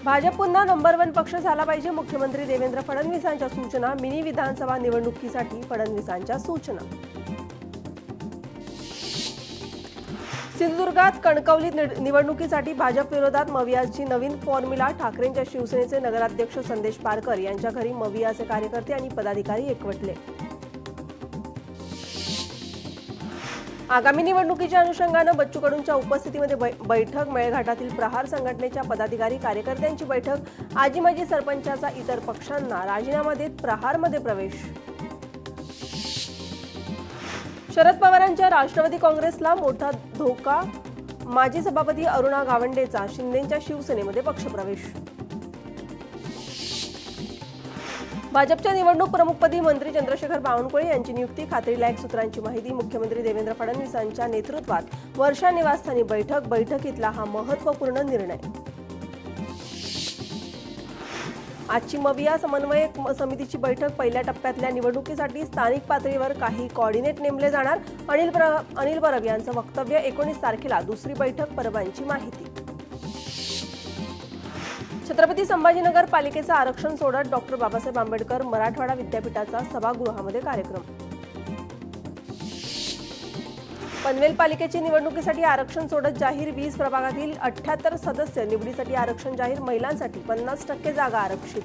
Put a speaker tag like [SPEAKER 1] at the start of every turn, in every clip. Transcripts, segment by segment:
[SPEAKER 1] भाजप पुन्हा नंबर 1 पक्ष झाला पाहिजे, मुख्यमंत्री देवेंद्र फडणवीसांच्या सूचना। मिनी विधानसभा निवडणुकीसाठी फडणवीसांच्या सूचना। सिंधुदुर्गात कणकवली निवडणुकीसाठी भाजप विरोधात मवियाची नवीन फॉर्म्युला। ठाकरेंच्या शिवसेनेचे नगराध्यक्ष संदेश पारकर यांच्या घरी मवियाचे कार्यकर्ते आणि पदाधिकारी एकवटले। आगामी निवडणुकीच्या अनुषंगानं बच्चू कडूंच्या उपस्थितीमध्ये बैठक। मेळघाटातील प्रहार संघटनेच्या पदाधिकारी कार्यकर्त्यांची बैठक। आजी माजी सरपंचाचा इतर पक्षांना राजीनामा देत प्रहारमध्ये प्रवेश। शरद पवारांच्या राष्ट्रवादी काँग्रेसला मोठा धोका। माजी सभापती अरुणा गावंडेचा शिंदेंच्या शिवसेनेमध्ये पक्षप्रवेश। भाजपच्या निवडणूक प्रमुखपदी मंत्री चंद्रशेखर बावनकुळे यांची नियुक्ती। खात्रीलायक सूत्रांची माहिती। मुख्यमंत्री देवेंद्र फडणवीसांच्या नेतृत्वात वर्षा निवासस्थानी बैठक। बैठकीतला हा महत्त्वपूर्ण निर्णय। आजची मविया समन्वयक समितीची बैठक। पहिल्या टप्प्यातल्या निवडणुकीसाठी स्थानिक पातळीवर काही कोऑर्डिनेट नेमले जाणार। अनिल परब यांचं वक्तव्य। 19 तारखेला दुसरी बैठक। परबांची माहिती। छत्रपती संभाजीनगर पालिकेचं आरक्षण सोडत डॉक्टर बाबासाहेब आंबेडकर मराठवाडा विद्यापीठाचा सभागृहामध्ये कार्यक्रम। पनवेल पालिकेची निवडणुकीसाठी आरक्षण सोडत जाहीर। 20 प्रभागातील 78 सदस्य निवडीसाठी आरक्षण जाहीर। महिलांसाठी 50% जागा आरक्षित।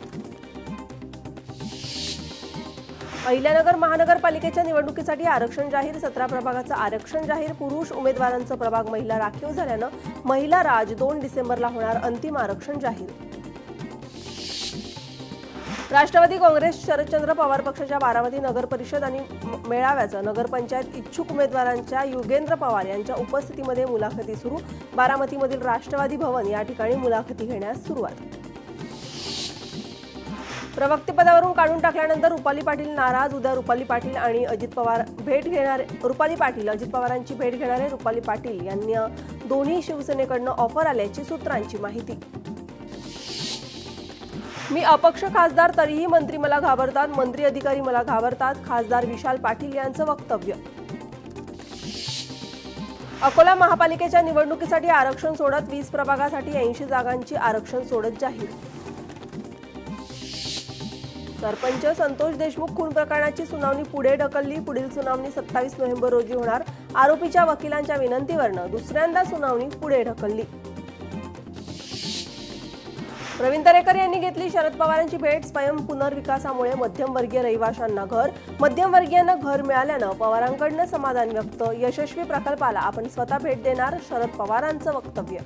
[SPEAKER 1] अहिल्यानगर महानगरपालिकेच्या निवडणुकीसाठी आरक्षण जाहीर। 17 प्रभागाचं आरक्षण जाहीर। पुरुष उमेदवारांचा प्रभाग महिला राखीव झाल्यानं महिला राज 2 डिसेंबरला होणार अंतिम आरक्षण जाहीर। राष्ट्रवादी काँग्रेस शरदचंद्र पवार पक्षाच्या बारामती नगर परिषद आणि मेळाव्याचं नगरपंचायत इच्छुक उमेदवारांच्या युगेंद्र पवार यांच्या उपस्थितीमध्ये मुलाखती सुरू। बारामतीमधील राष्ट्रवादी भवन या ठिकाणी मुलाखती घेण्यास सुरुवात। प्रवक्तेपदावरून काढून टाकल्यानंतर रुपाली पाटील नाराज। उद्या रुपाली पाटील आणि अजित पवार भेट घेणार। रुपाली पाटील अजित पवारांची भेट घेणार आहे। रुपाली पाटील यांना दोन्ही शिवसेनेकडून ऑफर आल्याची सूत्रांची माहिती। मी अपक्ष खासदार तरीही मंत्री मला घाबरतात, मंत्री अधिकारी मला घाबरतात। खासदार विशाल पाटील यांचं वक्तव्य। अकोला महापालिकेच्या निवडणुकीसाठी आरक्षण सोडत 20 प्रभागासाठी 80 जागांची आरक्षण सोडत जाहीर। सरपंच संतोष देशमुख खून प्रकरणाची सुनावणी पुढे ढकलली। पुढील सुनावणी 27 नोव्हेंबर रोजी होणार। आरोपीच्या वकिलांच्या विनंतीवरून दुसऱ्यांदा सुनावणी पुढे ढकलली। प्रवीण दरेकर यांनी घेतली शरद पवारांची भेट। स्वयं पुनर्विकासामुळे मध्यमवर्गीय रहिवाशांना घर, मध्यमवर्गीयांना घर मिळाल्यानं पवारांकडून समाधान व्यक्त। यशस्वी प्रकल्पाला आपण स्वतः भेट देणार, शरद पवारांचं वक्तव्य।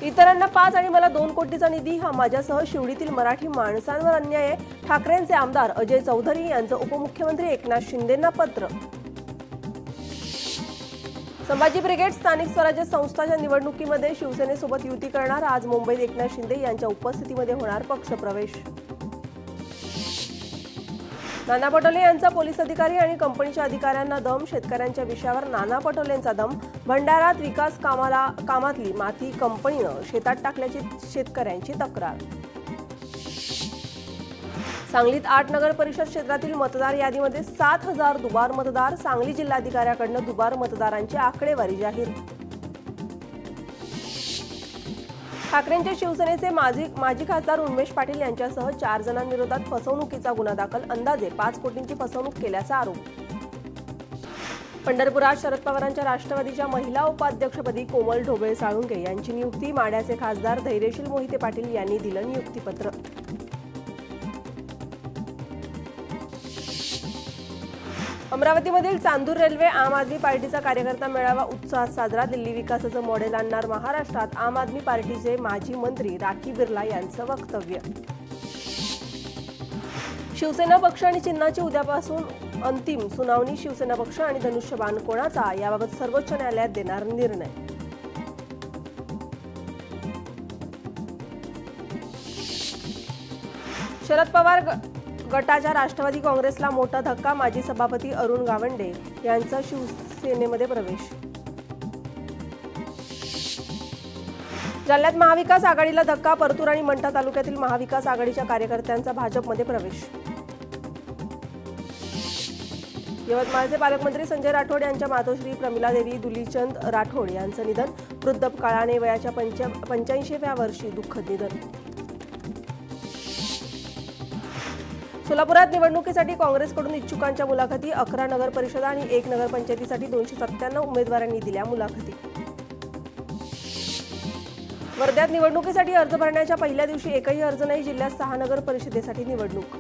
[SPEAKER 1] इतरांना 5 आणि मला 2 कोटीचा निधी, हा माझ्यासह शिवडीतील मराठी माणसांवर अन्याय आहे। ठाकरेंचे आमदार अजय चौधरी यांचं उपमुख्यमंत्री एकनाथ शिंदेंना पत्र। संभाजी ब्रिगेड स्थानिक स्वराज्य संस्थाच्या निवडणुकीमध्ये शिवसेनेसोबत युती करणार। आज मुंबईत एकनाथ शिंदे यांच्या उपस्थितीमध्ये होणार पक्षप्रवेश। नाना पटोले यांचा पोलीस अधिकारी आणि कंपनीच्या अधिकाऱ्यांना दम। शेतकऱ्यांच्या विषयावर नाना पटोलेंचा दम। भंडारात विकास कामातली माती कंपनीनं शेतात टाकल्याची शेतकऱ्यांची तक्रार। सांगलीत 8 नगर परिषद क्षेत्रातील मतदार यादीमध्ये 7000 दुबार मतदार। सांगली जिल्हाधिकाऱ्याकडून दुबार मतदारांची आकडेवारी जाहीर। ठाकरेंच्या शिवसेनेचे माजी खासदार उन्मेष पाटील यांच्यासह 4 जणांविरोधात फसवणुकीचा गुन्हा दाखल। अंदाजे 5 कोटींची फसवणूक केल्याचा आरोप। पंढरपुरात शरद पवारांच्या राष्ट्रवादीच्या महिला उपाध्यक्षपदी कोमल ढोबळे साळुंके यांची नियुक्ती। माढ्याचे खासदार धैर्यशील मोहिते पाटील यांनी दिलं नियुक्तीपत्र। अमरावतीमधील चांदूर रेल्वे आम आदमी पार्टीचा कार्यकर्ता मेळावा उत्साहात साजरा। दिल्ली विकासाचं मॉडेल आणणार महाराष्ट्रात, आम आदमी पार्टीचे माजी मंत्री राखी बिर्ला यांचं वक्तव्य। शिवसेना पक्ष आणि चिन्हाची उद्यापासून अंतिम सुनावणी। शिवसेना पक्ष आणि धनुष्यबाण कोणाचा याबाबत सर्वोच्च न्यायालयात देणार निर्णय। शरद पवार गटाच्या राष्ट्रवादी काँग्रेसला मोठा धक्का। माजी सभापती अरुण गावंडे यांचा शिवसेनेमध्ये प्रवेश। जालन्यात महाविकास आघाडीला धक्का। परतूर आणि मंठा तालुक्यातील महाविकास आघाडीच्या कार्यकर्त्यांचा भाजपमध्ये प्रवेश। यवतमाळचे पालकमंत्री संजय राठोड यांच्या मातोश्री प्रमिलादेवी दुलीचंद राठोड यांचं निधन। वृद्ध काळाने वयाच्या 85व्या वर्षी दुःखद निधन. सोलापुरात निवडणुकीसाठी काँग्रेसकडून इच्छुकांच्या मुलाखती. 11 नगर परिषदा आणि 1 नगरपंचायतीसाठी 297 उमेदवारांनी दिल्या मुलाखती. वर्ध्यात निवडणुकीसाठी अर्ज भरण्याच्या पहिल्या दिवशी एकही अर्ज नाही. जिल्ह्यात 6 नगर परिषदेसाठी निवडणूक.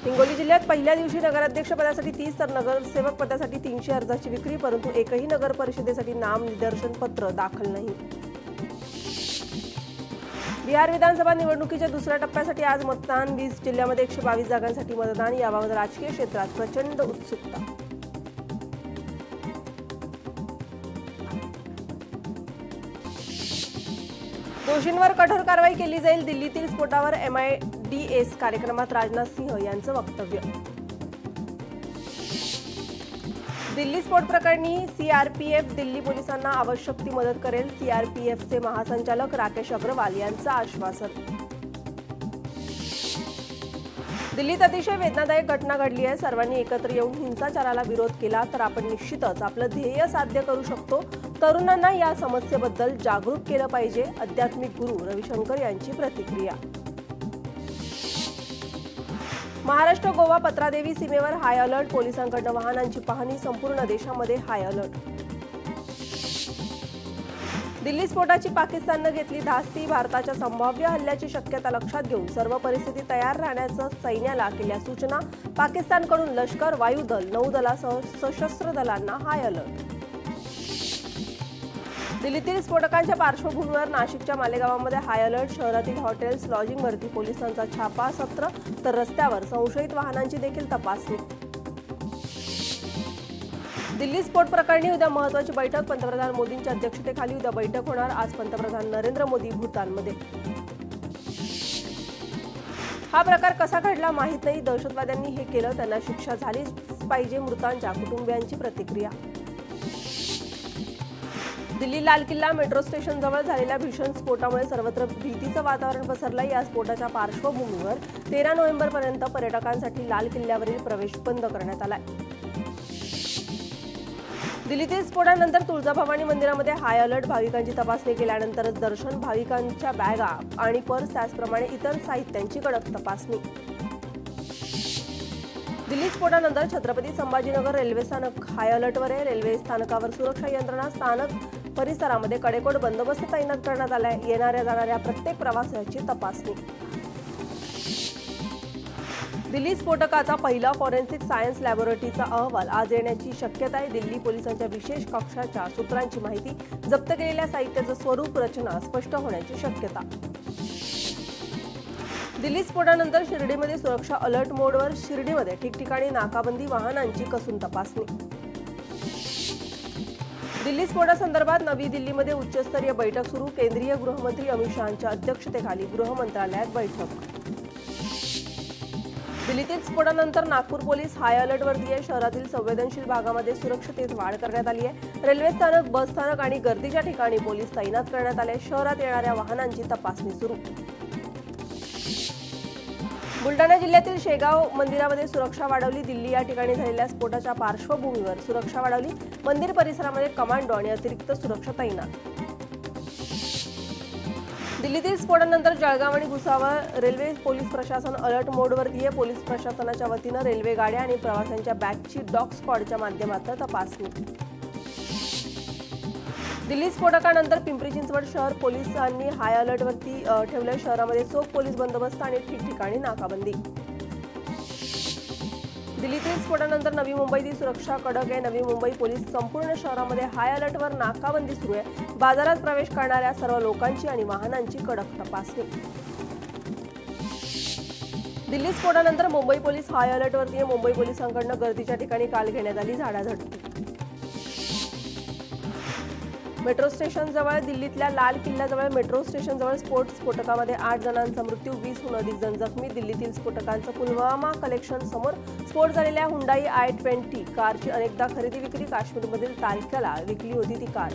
[SPEAKER 1] हिंगोली जिल्ह्यात पहिल्या दिवशी नगराध्यक्ष पदासाठी 30 तर नगरसेवक पदासाठी 300 अर्जाची विक्री, परंतु एकही नगर परिषदेसाठी नाम निदर्शन पत्र दाखल नाही. बिहार विधानसभा निवडणुकीच्या दुसऱ्या टप्प्यासाठी आज मतदान. 20 जिल्ह्यामध्ये 122 जागांसाठी मतदान. याबाबत राजकीय क्षेत्रात प्रचंड उत्सुकता. दोषींवर कठोर कारवाई केली जाईल. दिल्लीतील स्फोटावर MIDS कार्यक्रमात राजनाथ सिंह यांचं वक्तव्य. दिल्ली स्फोट प्रकरणी CRPF दिल्ली पोलिसांना आवश्यक ती मदत करेल. CRPFचे महासंचालक राकेश अग्रवाल यांचं आश्वासन. दिल्लीत अतिशय वेदनादायक घटना घडली आहे. सर्वांनी एकत्र येऊन हिंसाचाराला विरोध केला तर आपण निश्चितच आपलं ध्येय साध्य करू शकतो. तरुणांना या समस्येबद्दल जागरूक केलं पाहिजे. आध्यात्मिक गुरु रविशंकर यांची प्रतिक्रिया. महाराष्ट्र गोवा पत्रादेवी सीमेवर हाय अलर्ट. पोलिसांकडून वाहनांची पाहणी. संपूर्ण देशामध्ये हाय अलर्ट. दिल्ली स्फोटाची पाकिस्ताननं घेतली धास्ती. भारताच्या संभाव्य हल्ल्याची शक्यता लक्षात घेऊन सर्व परिस्थिती तयार राहण्याचं सैन्याला केल्या सूचना. पाकिस्तानकडून लष्कर, वायुदल, नौदलासह सशस्त्र दलांना हाय अलर्ट. दिल्लीतील स्फोटकांच्या पार्श्वभूमीवर नाशिकच्या मालेगावामध्ये हाय अलर्ट. शहरातील हॉटेल्स, लॉजिंगवरती पोलिसांचा छापा सत्र, तर रस्त्यावर संशयित वाहनांची देखील तपासणी. दिल्ली स्फोट प्रकरणी उद्या महत्त्वाची बैठक. पंतप्रधान मोदींच्या अध्यक्षतेखाली उद्या बैठक होणार. आज पंतप्रधान नरेंद्र मोदी भूतानमध्ये. हा प्रकार कसा घडला माहीत नाही. दहशतवाद्यांनी हे केलं, त्यांना शिक्षा झालीच पाहिजे. मृतांच्या कुटुंबियांची प्रतिक्रिया. दिल्ली लाल किल्ला मेट्रो स्टेशन जवळ झालेल्या भीषण स्फोटामुळे सर्वत्र भीतीचं वातावरण पसरलं. या स्फोटाच्या पार्श्वभूमीवर 13 नोव्हेंबरपर्यंत पर्यटकांसाठी लाल किल्ल्यावरील प्रवेश बंद करण्यात आलाय. दिल्लीतील स्फोटानंतर तुळजाभवानी मंदिरामध्ये हाय अलर्ट. भाविकांची तपासणी केल्यानंतरच दर्शन. भाविकांच्या बॅगा आणि पर्स त्याचप्रमाणे इतर साहित्यांची कडक तपासणी. दिल्ली स्फोटानंतर छत्रपती संभाजीनगर रेल्वे स्थानक हाय अलर्टवर आहे. रेल्वे स्थानकावर सुरक्षा यंत्रणा. स्थानक परिसरामध्ये कडेकोट बंदोबस्त तैनात करण्यात आलाय. येणाऱ्या जाणाऱ्या प्रत्येक प्रवाशाची तपासणी. दिल्ली स्फोटकाचा पहिला फॉरेन्सिक सायन्स लॅबोरेटरीचा अहवाल आज येण्याची शक्यता आहे. दिल्ली पोलिसांच्या विशेष कक्षाच्या सूत्रांची माहिती. जप्त केलेल्या साहित्याचं स्वरूप, रचना स्पष्ट होण्याची शक्यता. दिल्ली स्फोटानंतर शिर्डीमध्ये सुरक्षा अलर्ट मोडवर. शिर्डीमध्ये ठिकठिकाणी नाकाबंदी. वाहनांची कसून तपासणी. दिल्ली स्फोटासंदर्भात नवी दिल्लीमध्ये उच्चस्तरीय बैठक सुरू. केंद्रीय गृहमंत्री अमित शहांच्या अध्यक्षतेखाली गृह मंत्रालयात बैठक. दिल्लीतील स्फोटानंतर नागपूर पोलीस हाय अलर्टवरती आहे. शहरातील संवेदनशील भागामध्ये सुरक्षतेत वाढ करण्यात आली आहे. रेल्वे स्थानक, बस स्थानक आणि गर्दीच्या ठिकाणी पोलीस तैनात करण्यात आले. शहरात येणाऱ्या वाहनांची तपासणी सुरू. बुलढाणा जिल्ह्यातील शेगाव मंदिरामध्ये सुरक्षा वाढवली. दिल्ली या ठिकाणी झालेल्या स्फोटाच्या पार्श्वभूमीवर सुरक्षा वाढवली. मंदिर परिसरामध्ये कमांडो आणि अतिरिक्त सुरक्षा तैनात. दिल्लीतील स्फोटानंतर जळगाव आणि भुसावळ रेल्वे पोलीस प्रशासन अलर्ट मोडवरती आहे. पोलीस प्रशासनाच्या वतीनं रेल्वे गाड्या आणि प्रवाशांच्या बॅगची डॉग स्क्वॉडच्या माध्यमातून तपासणी. दिल्ली स्फोटकानंतर पिंपरी चिंचवड शहर पोलिसांनी हाय अलर्टवरती ठेवले. शहरामध्ये चोख पोलीस बंदोबस्त आणि ठिकठिकाणी नाकाबंदी. दिल्लीतील स्फोटानंतर नवी मुंबईतील सुरक्षा कडक आहे. नवी मुंबई पोलीस संपूर्ण शहरामध्ये हाय अलर्टवर नाकाबंदी सुरू आहे. बाजारात प्रवेश करणाऱ्या सर्व लोकांची आणि वाहनांची कडक तपासणी. दिल्ली स्फोटानंतर मुंबई पोलीस हाय अलर्टवरती आहे. मुंबई पोलिसांकडून गर्दीच्या ठिकाणी काल घेण्यात आली झाडाझडती. मेट्रो स्टेशन जवळ दिल्लीतल्या लाल किल्ल्याजवळ मेट्रो स्टेशन जवळ स्फोटकामध्ये 8 जणांचा मृत्यू, 20हून अधिक जण जखमी. दिल्लीतील स्फोटकांचं पुलवामा कलेक्शन समोर. स्फोट झालेल्या हुंडाई i20 कारची अनेकदा खरेदी विक्री. काश्मीरमधील तारखेला विकली होती ती कार.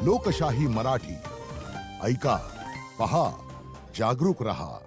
[SPEAKER 2] लोकशाही मराठी ऐका, पहा, जागरूक रहा.